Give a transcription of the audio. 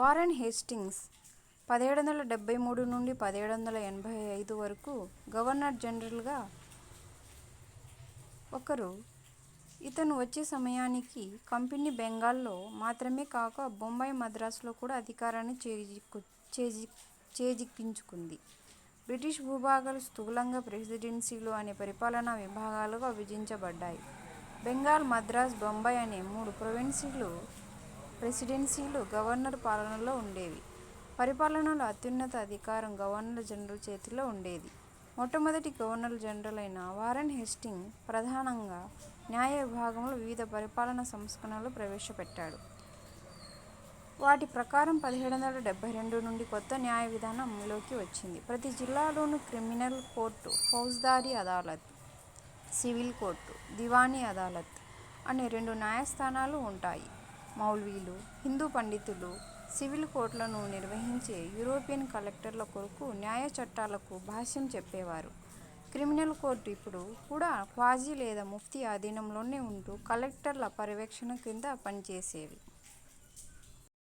Warren Hastings 1773 నుండి 1785 వరకు governor జనరల్గా ఒకరు. ఇతను వచ్చే సమయానికి కంపెనీ బెంగాల్లో మాత్రమే కాక బొంబాయి, మద్రాసులో కూడా అధికారాన్ని చేజిక్కించుకుంది. బ్రిటిష్ భూభాగాలు స్థూలంగా ప్రెసిడెన్సీలు అనే పరిపాలనా విభాగాలుగా విభజించబడ్డాయి. బెంగాల్, మద్రాస్, బొంబాయి అనే 3 ప్రెసిడెన్సీలు గవర్నర్ పాలనలో ఉండేవి. పరిపాలనలో అత్యున్నత అధికారం గవర్నర్ జనరల్ చేతిలో ఉండేది. మొట్టమొదటి గవర్నర్ జనరల్ అయిన వారెన్ హేస్టింగ్స్ ప్రధానంగా న్యాయ విభాగంలో వివిధ పరిపాలనా సంస్కరణలు ప్రవేశపెట్టాడు. వాటి ప్రకారం 1772 నుండి కొత్త న్యాయ విధానం అమలులోకి వచ్చింది. ప్రతి జిల్లాలోనూ క్రిమినల్ కోర్టు, ఫౌజ్దారీ అదాలత్, సివిల్ కోర్టు, దివానీ అదాలత్ అనే 2 న్యాయస్థానాలు ఉంటాయి. మౌల్వీలు, హిందూ పండితులు సివిల్ కోర్టులను నిర్వహించే యూరోపియన్ కలెక్టర్ల కొరకు న్యాయ చట్టాలకు భాష్యం చెప్పేవారు. క్రిమినల్ కోర్టు ఇప్పుడు కూడా క్వాజీ లేదా ముఫ్తీ ఆధీనంలోనే ఉంటూ కలెక్టర్ల పర్యవేక్షణ క్రింద పనిచేసేవి.